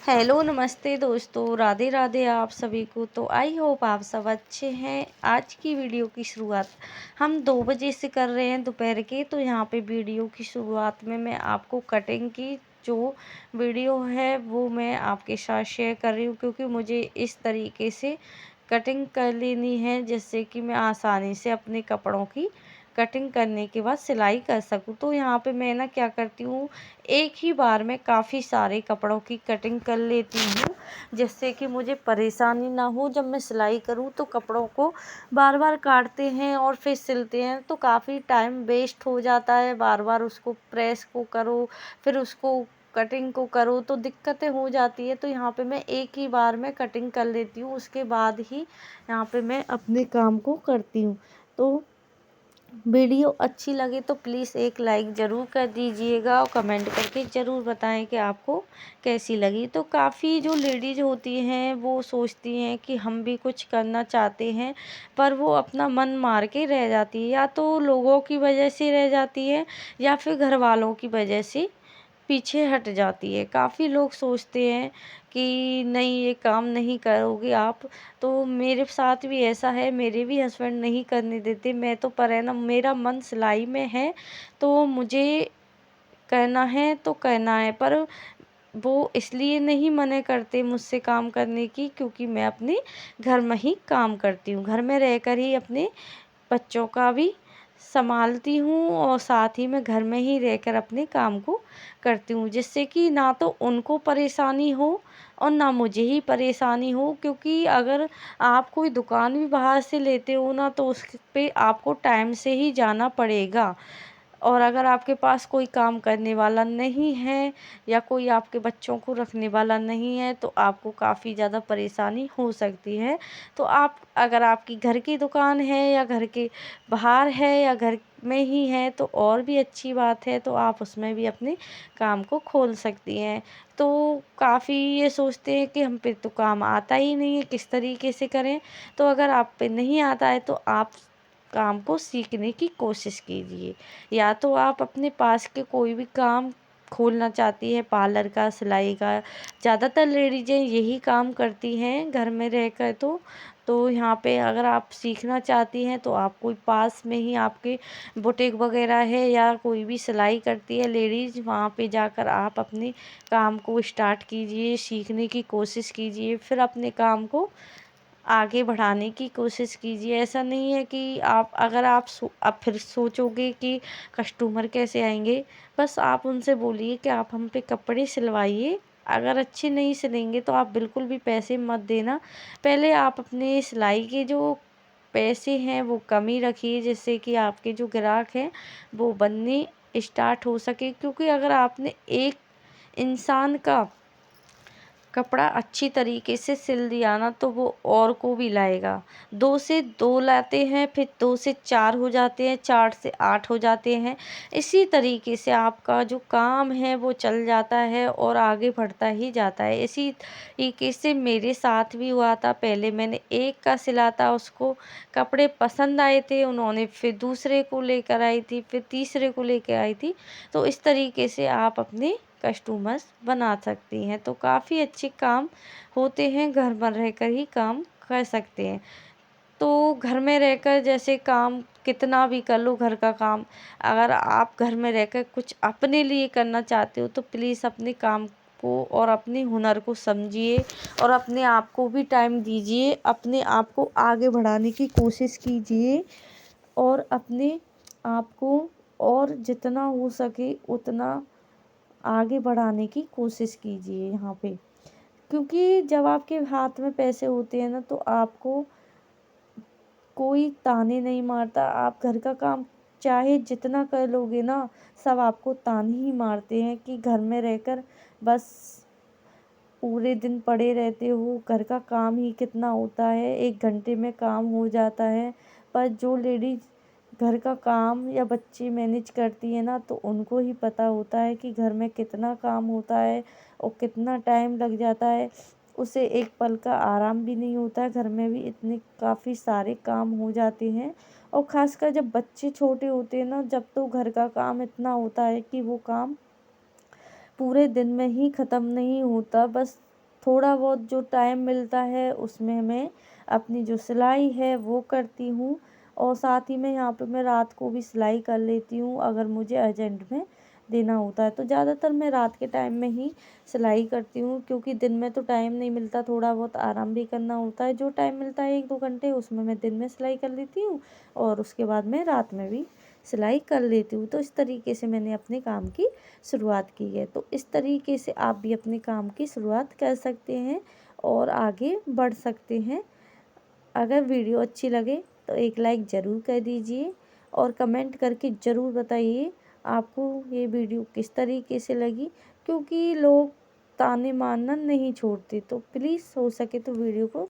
Hello नमस्ते दोस्तों, राधे राधे आप सभी को। तो आई होप आप सब अच्छे हैं। आज की वीडियो की शुरुआत हम 2 बजे से कर रहे हैं दोपहर के। तो यहाँ पे वीडियो की शुरुआत में मैं आपको कटिंग की जो वीडियो है वो मैं आपके साथ शेयर कर रही हूँ, क्योंकि मुझे इस तरीके से कटिंग कर लेनी है जिससे कि मैं आसानी से अपने कपड़ों की कटिंग करने के बाद सिलाई कर सकूँ। तो यहाँ पे मैं ना क्या करती हूँ, एक ही बार में काफ़ी सारे कपड़ों की कटिंग कर लेती हूँ, जिससे कि मुझे परेशानी ना हो। जब मैं सिलाई करूँ तो कपड़ों को बार बार काटते हैं और फिर सिलते हैं तो काफ़ी टाइम वेस्ट हो जाता है। बार बार उसको प्रेस को करो, फिर उसको कटिंग को करो तो दिक्कतें हो जाती है। तो यहाँ पे मैं एक ही बार में कटिंग कर लेती हूँ, उसके बाद ही यहाँ पे मैं अपने काम को करती हूँ। तो वीडियो अच्छी लगे तो प्लीज़ एक लाइक ज़रूर कर दीजिएगा और कमेंट करके ज़रूर बताएं कि आपको कैसी लगी। तो काफ़ी जो लेडीज़ होती हैं वो सोचती हैं कि हम भी कुछ करना चाहते हैं, पर वो अपना मन मार के रह जाती है, या तो लोगों की वजह से रह जाती है या फिर घर वालों की वजह से पीछे हट जाती है। काफ़ी लोग सोचते हैं कि नहीं, ये काम नहीं करोगे आप। तो मेरे साथ भी ऐसा है, मेरे भी हस्बैंड नहीं करने देते। मैं तो पर है ना, मेरा मन सिलाई में है तो मुझे करना है तो करना है, पर वो इसलिए नहीं मना करते मुझसे काम करने की, क्योंकि मैं अपने घर में ही काम करती हूँ। घर में रहकर ही अपने बच्चों का भी संभालती हूँ और साथ ही मैं घर में ही रहकर अपने काम को करती हूँ, जिससे कि ना तो उनको परेशानी हो और ना मुझे ही परेशानी हो। क्योंकि अगर आप कोई दुकान भी बाहर से लेते हो ना, तो उस पे आपको टाइम से ही जाना पड़ेगा। और अगर आपके पास कोई काम करने वाला नहीं है या कोई आपके बच्चों को रखने वाला नहीं है तो आपको काफ़ी ज़्यादा परेशानी हो सकती है। तो आप, अगर आपकी घर की दुकान है या घर के बाहर है या घर में ही है तो और भी अच्छी बात है, तो आप उसमें भी अपने काम को खोल सकती हैं। तो काफ़ी ये सोचते हैं कि हम पे तो काम आता ही नहीं है, किस तरीके से करें। तो अगर आप पे नहीं आता है तो आप काम को सीखने की कोशिश कीजिए। या तो आप अपने पास के कोई भी काम खोलना चाहती है, पार्लर का, सिलाई का, ज़्यादातर लेडीज़ें यही काम करती हैं घर में रहकर। तो यहाँ पे अगर आप सीखना चाहती हैं तो आप कोई पास में ही आपके बुटीक वगैरह है या कोई भी सिलाई करती है लेडीज़, वहाँ पे जाकर आप अपने काम को स्टार्ट कीजिए, सीखने की कोशिश कीजिए, फिर अपने काम को आगे बढ़ाने की कोशिश कीजिए। ऐसा नहीं है कि आप, अगर आप फिर सोचोगे कि कस्टमर कैसे आएंगे, बस आप उनसे बोलिए कि आप हम पे कपड़े सिलवाइए। अगर अच्छे नहीं सिलेंगे तो आप बिल्कुल भी पैसे मत देना। पहले आप अपने सिलाई के जो पैसे हैं वो कम ही रखिए, जिससे कि आपके जो ग्राहक हैं वो बनने स्टार्ट हो सके। क्योंकि अगर आपने एक इंसान का कपड़ा अच्छी तरीके से सिल दिया ना तो वो और को भी लाएगा। 2 से 2 लाते हैं, फिर 2 से 4 हो जाते हैं, 4 से 8 हो जाते हैं। इसी तरीके से आपका जो काम है वो चल जाता है और आगे बढ़ता ही जाता है। इसी तरीके से मेरे साथ भी हुआ था। पहले मैंने एक का सिला था, उसको कपड़े पसंद आए थे, उन्होंने फिर दूसरे को लेकर आई थी, फिर तीसरे को लेकर आई थी। तो इस तरीके से आप अपने कस्टमर्स बना सकती हैं। तो काफ़ी अच्छे काम होते हैं, घर में रहकर ही काम कर सकते हैं। तो घर में रहकर जैसे काम कितना भी कर लो घर का काम, अगर आप घर में रहकर कुछ अपने लिए करना चाहते हो तो प्लीज़ अपने काम को और अपने हुनर को समझिए और अपने आप को भी टाइम दीजिए, अपने आप को आगे बढ़ाने की कोशिश कीजिए और अपने आप को और जितना हो सके उतना आगे बढ़ाने की कोशिश कीजिए यहाँ पे। क्योंकि जब आपके हाथ में पैसे होते हैं ना तो आपको कोई ताने नहीं मारता। आप घर का काम चाहे जितना कर लोगे ना, सब आपको ताने ही मारते हैं कि घर में रहकर बस पूरे दिन पड़े रहते हो, घर का काम ही कितना होता है, 1 घंटे में काम हो जाता है। पर जो लेडीज़ घर का काम या बच्चे मैनेज करती है ना, तो उनको ही पता होता है कि घर में कितना काम होता है और कितना टाइम लग जाता है। उसे एक पल का आराम भी नहीं होता है, घर में भी इतने काफ़ी सारे काम हो जाते हैं। और ख़ासकर जब बच्चे छोटे होते हैं ना, जब तो घर का काम इतना होता है कि वो काम पूरे दिन में ही ख़त्म नहीं होता। बस थोड़ा बहुत जो टाइम मिलता है उसमें मैं अपनी जो सिलाई है वो करती हूँ। और साथ ही में यहाँ पे मैं रात को भी सिलाई कर लेती हूँ अगर मुझे अर्जेंट में देना होता है। तो ज़्यादातर मैं रात के टाइम में ही सिलाई करती हूँ, क्योंकि दिन में तो टाइम नहीं मिलता, थोड़ा बहुत आराम भी करना होता है। जो टाइम मिलता है 1-2 घंटे, उसमें मैं दिन में सिलाई कर लेती हूँ और उसके बाद मैं रात में भी सिलाई कर लेती हूँ। तो इस तरीके से मैंने अपने काम की शुरुआत की है। तो इस तरीके से आप भी अपने काम की शुरुआत कर सकते हैं और आगे बढ़ सकते हैं। अगर वीडियो अच्छी लगे तो एक लाइक ज़रूर कर दीजिए और कमेंट करके ज़रूर बताइए आपको ये वीडियो किस तरीके से लगी, क्योंकि लोग ताने मारना नहीं छोड़ते। तो प्लीज़ हो सके तो वीडियो को